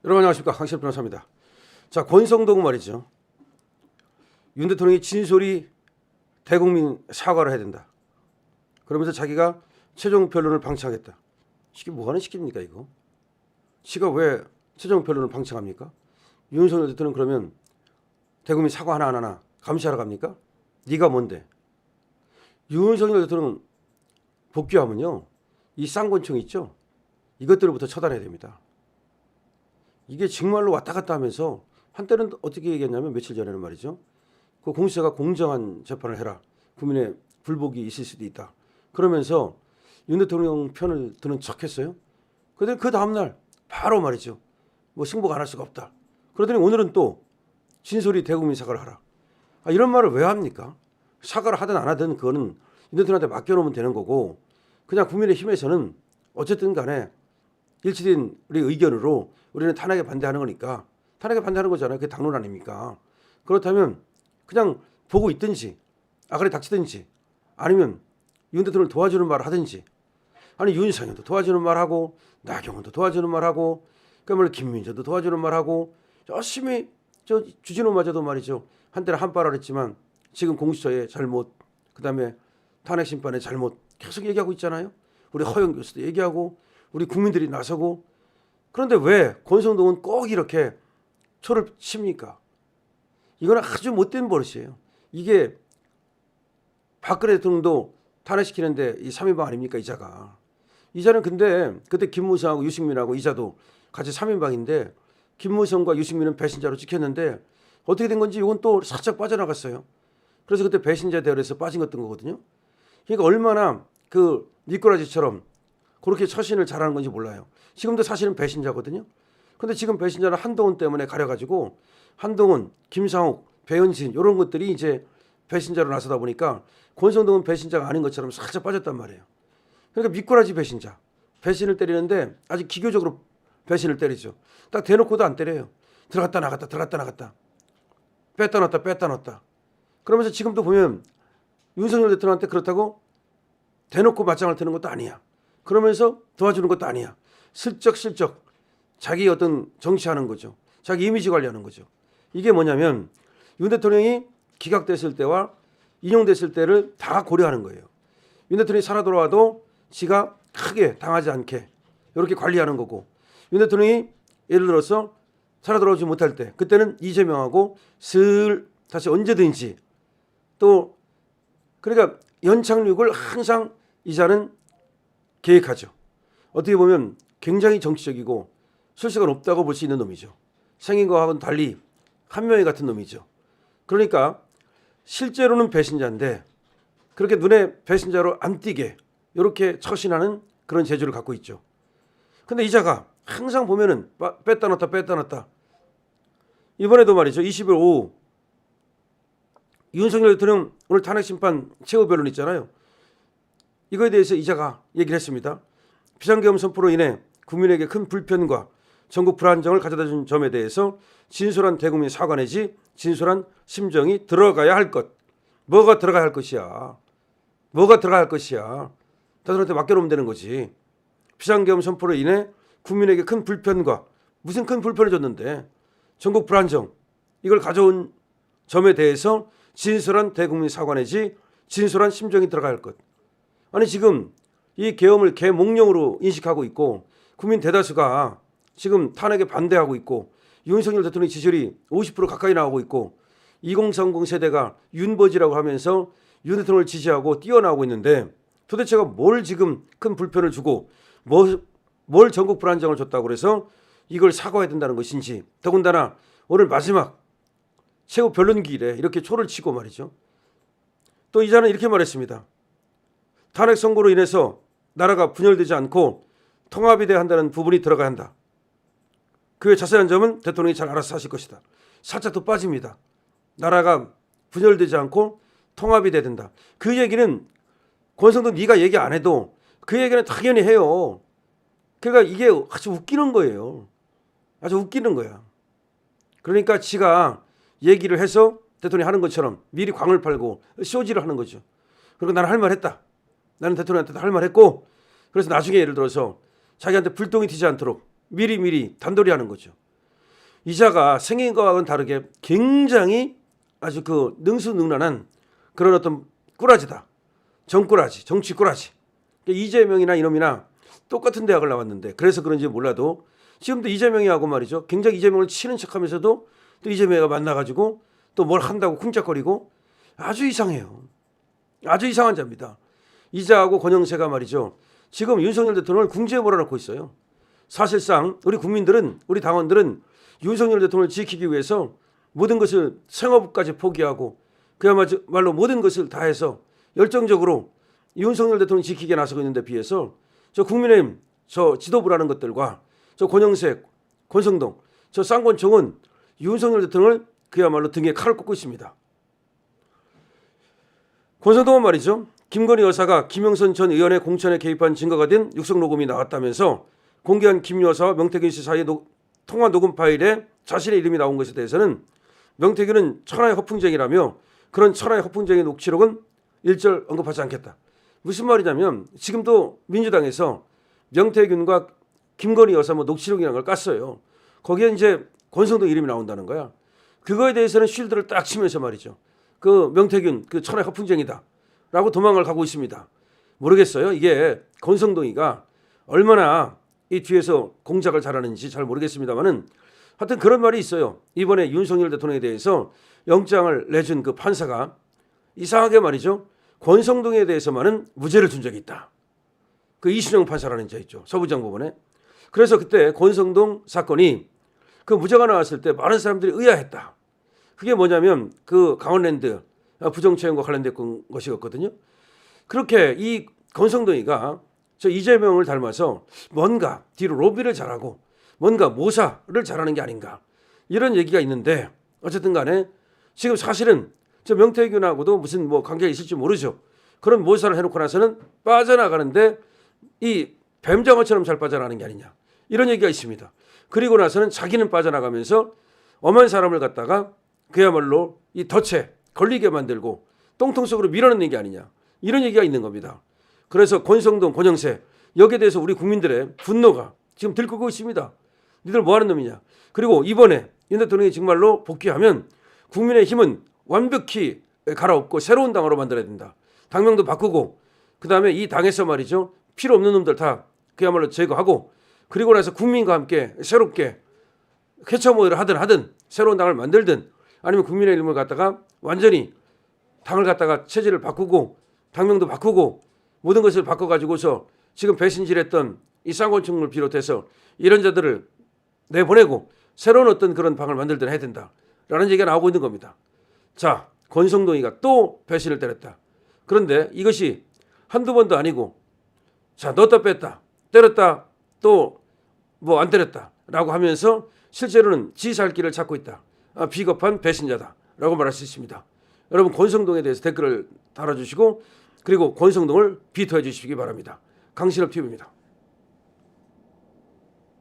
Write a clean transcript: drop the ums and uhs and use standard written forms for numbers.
여러분 안녕하십니까, 강신엽 변호사입니다. 자, 권성동 말이죠. 윤 대통령이 진솔히 대국민 사과를 해야 된다. 그러면서 자기가 최종 변론을 방치하겠다. 이게 뭐하는 시기입니까 이거? 지가 왜 최종 변론을 방치합니까? 윤석열 대통령 그러면 대국민 사과 하나 안 하나 감시하러 갑니까? 네가 뭔데? 윤석열 대통령 복귀하면요, 이 쌍권총 있죠? 이것들부터 처단해야 됩니다. 이게 정말로 왔다 갔다 하면서 한때는 어떻게 얘기했냐면, 며칠 전에는 말이죠, 그 공수처가 공정한 재판을 해라, 국민의 불복이 있을 수도 있다, 그러면서 윤 대통령 편을 드는 척했어요. 그런데 그 다음날 바로 말이죠, 뭐 승복 안 할 수가 없다, 그러더니 오늘은 또 진솔히 대국민 사과를 하라. 이런 말을 왜 합니까? 사과를 하든 안 하든 그거는 윤 대통령한테 맡겨놓으면 되는 거고, 그냥 국민의힘에서는 어쨌든 간에 일치된 우리 의견으로 우리는 탄핵에 반대하는 거니까, 탄핵에 반대하는 거잖아요. 그게 당론 아닙니까? 그렇다면 그냥 보고 있든지, 그래 닥치든지, 아니면 윤 대통령을 도와주는 말을 하든지, 아니 윤석열도 도와주는 말하고, 나경원도 도와주는 말하고, 그야말로 김민재도 도와주는 말하고, 열심히 저 주진우마저도 말이죠, 한때는 한발을 했지만 지금 공수처의 잘못, 그다음에 탄핵 심판의 잘못 계속 얘기하고 있잖아요. 우리 허영 교수도 얘기하고, 우리 국민들이 나서고. 그런데 왜 권성동은 꼭 이렇게 초를 칩니까? 이건 아주 못된 버릇이에요. 이게 박근혜 대통령도 탄핵시키는데 이 3인방 아닙니까, 이자가. 이자는 근데 그때 김무성하고 유승민하고 이자도 같이 3인방인데, 김무성과 유승민은 배신자로 찍혔는데 어떻게 된 건지 이건 또 살짝 빠져나갔어요. 그래서 그때 배신자 대열에서 빠진 것던 거거든요. 그러니까 얼마나 그 미꾸라지처럼 그렇게 처신을 잘하는 건지 몰라요. 지금도 사실은 배신자거든요. 근데 지금 배신자는 한동훈 때문에 가려가지고, 한동훈, 김상욱, 배현진 이런 것들이 이제 배신자로 나서다 보니까 권성동은 배신자가 아닌 것처럼 살짝 빠졌단 말이에요. 그러니까 미꾸라지 배신자, 배신을 때리는데 아주 기교적으로 배신을 때리죠. 딱 대놓고도 안 때려요. 들어갔다 나갔다, 들어갔다 나갔다, 뺐다 넣었다, 뺐다 넣었다. 그러면서 지금도 보면 윤석열 대통령한테 그렇다고 대놓고 맞짱을 트는 것도 아니야. 그러면서 도와주는 것도 아니야. 슬쩍 자기 어떤 정치하는 거죠. 자기 이미지 관리하는 거죠. 이게 뭐냐면, 윤 대통령이 기각됐을 때와 인용됐을 때를 다 고려하는 거예요. 윤 대통령이 살아 돌아와도 지가 크게 당하지 않게 이렇게 관리하는 거고, 윤 대통령이 예를 들어서 살아 돌아오지 못할 때, 그때는 이재명하고 슬 다시 언제든지 또, 그러니까 연착륙을 항상 이자는 계획하죠. 어떻게 보면 굉장히 정치적이고 술수가 높다고 볼 수 있는 놈이죠. 생긴 거하고는 달리 한명희 같은 놈이죠. 그러니까 실제로는 배신자인데 그렇게 눈에 배신자로 안 띄게 이렇게 처신하는 그런 재주를 갖고 있죠. 근데 이자가 항상 보면은 뺐다 넣었다, 뺐다 넣었다. 이번에도 말이죠, 20일 오후 윤석열 대통령 오늘 탄핵심판 최후 변론 있잖아요. 이거에 대해서 이자가 얘기를 했습니다. 비상계엄 선포로 인해 국민에게 큰 불편과 전국 불안정을 가져다 준 점에 대해서 진솔한 대국민 사과 내지 진솔한 심정이 들어가야 할 것. 뭐가 들어가야 할 것이야. 뭐가 들어가야 할 것이야. 다들한테 맡겨놓으면 되는 거지. 비상계엄 선포로 인해 국민에게 큰 불편과, 무슨 큰 불편을 줬는데, 전국 불안정, 이걸 가져온 점에 대해서 진솔한 대국민 사과 내지 진솔한 심정이 들어가야 할 것. 아니 지금 이 계엄을 계몽령으로 인식하고 있고, 국민 대다수가 지금 탄핵에 반대하고 있고, 윤석열 대통령 지지율이 50% 가까이 나오고 있고, 2030 세대가 윤버지라고 하면서 윤 대통령을 지지하고 뛰어나오고 있는데, 도대체가 뭘 지금 큰 불편을 주고 뭘 전국 불안정을 줬다고 그래서 이걸 사과해야 된다는 것인지. 더군다나 오늘 마지막 최후 변론기일에 이렇게 초를 치고 말이죠. 또 이자는 이렇게 말했습니다. 탄핵 선고로 인해서 나라가 분열되지 않고 통합이 돼야 한다는 부분이 들어가야 한다. 그의 자세한 점은 대통령이 잘 알아서 하실 것이다. 살짝 더 빠집니다. 나라가 분열되지 않고 통합이 돼야 된다. 그 얘기는 권성동 네가 얘기 안 해도 그 얘기는 당연히 해요. 그러니까 이게 아주 웃기는 거예요. 아주 웃기는 거야. 그러니까 지가 얘기를 해서 대통령이 하는 것처럼 미리 광을 팔고 쇼지를 하는 거죠. 그리고 나는 할 말 했다. 나는 대통령한테도 할 말 했고, 그래서 나중에 예를 들어서 자기한테 불똥이 튀지 않도록 미리 단돌이 하는 거죠. 이자가 생긴 것과는 다르게 굉장히 아주 그 능수능란한 그런 어떤 꾸라지다. 정꾸라지, 정치 꾸라지. 이재명이나 이놈이나 똑같은 대학을 나왔는데 그래서 그런지 몰라도 지금도 이재명이하고 말이죠. 굉장히 이재명을 치는 척하면서도 또 이재명이가 만나가지고 또 뭘 한다고 쿵짝거리고 아주 이상해요. 아주 이상한 자입니다. 이자하고 권영세가 말이죠. 지금 윤석열 대통령을 궁지에 몰아넣고 있어요. 사실상 우리 국민들은 우리 당원들은 윤석열 대통령을 지키기 위해서 모든 것을 생업까지 포기하고 그야말로 모든 것을 다해서 열정적으로 윤석열 대통령 지키기에 나서고 있는데 비해서 저 국민의힘 저 지도부라는 것들과 저 권영세, 권성동, 저 쌍권총은 윤석열 대통령을 그야말로 등에 칼을 꽂고 있습니다. 권성동은 말이죠. 김건희 여사가 김영선 전 의원의 공천에 개입한 증거가 된 육성 녹음이 나왔다면서 공개한 김 여사와 명태균 씨 사이의 통화 녹음 파일에 자신의 이름이 나온 것에 대해서는 명태균은 천하의 허풍쟁이라며 그런 천하의 허풍쟁이 녹취록은 일절 언급하지 않겠다. 무슨 말이냐면 지금도 민주당에서 명태균과 김건희 여사 뭐 녹취록이라는 걸 깠어요. 거기에 이제 권성동 이름이 나온다는 거야. 그거에 대해서는 쉴드를 딱 치면서 말이죠. 그 명태균 그 천하의 허풍쟁이다 라고 도망을 가고 있습니다. 모르겠어요. 이게 권성동이가 얼마나 이 뒤에서 공작을 잘하는지 잘 모르겠습니다만은 하여튼 그런 말이 있어요. 이번에 윤석열 대통령에 대해서 영장을 내준 그 판사가 이상하게 말이죠. 권성동에 대해서만은 무죄를 준 적이 있다. 그 이순영 판사라는 자 있죠. 서부장법원에. 그래서 그때 권성동 사건이 그 무죄가 나왔을 때 많은 사람들이 의아했다. 그게 뭐냐면 그 강원랜드 부정채용과 관련된 것이었거든요. 그렇게 이 권성동이가 저 이재명을 닮아서 뭔가 뒤로 로비를 잘하고 뭔가 모사를 잘하는 게 아닌가 이런 얘기가 있는데 어쨌든 간에 지금 사실은 저 명태균하고도 무슨 뭐 관계가 있을지 모르죠. 그런 모사를 해놓고 나서는 빠져나가는데 이 뱀장어처럼 잘 빠져나가는 게 아니냐 이런 얘기가 있습니다. 그리고 나서는 자기는 빠져나가면서 엄한 사람을 갖다가 그야말로 이 덫에 걸리게 만들고 똥통 속으로 밀어넣는 게 아니냐 이런 얘기가 있는 겁니다. 그래서 권성동, 권영세 여기에 대해서 우리 국민들의 분노가 지금 들끓고 있습니다. 니들 뭐 하는 놈이냐. 그리고 이번에 윤 대통령이 정말로 복귀하면 국민의힘은 완벽히 갈아엎고 새로운 당으로 만들어야 된다. 당명도 바꾸고 그다음에 이 당에서 말이죠. 필요 없는 놈들 다 그야말로 제거하고 그리고 나서 국민과 함께 새롭게 회차 모의를 하든 새로운 당을 만들든 아니면 국민의힘을 갖다가 완전히 당을 갖다가 체질을 바꾸고 당명도 바꾸고 모든 것을 바꿔가지고서 지금 배신질했던 이 쌍권총을 비롯해서 이런 자들을 내보내고 새로운 어떤 그런 방을 만들든 해야 된다라는 얘기가 나오고 있는 겁니다. 자, 권성동이가 또 배신을 때렸다. 그런데 이것이 한두 번도 아니고 자, 넣었다 뺐다 때렸다 또 뭐 안 때렸다라고 하면서 실제로는 지 살 길을 찾고 있다. 비겁한 배신자다라고 말할 수 있습니다. 여러분 권성동에 대해서 댓글을 달아주시고 그리고 권성동을 비토해 주시기 바랍니다. 강신업 TV입니다.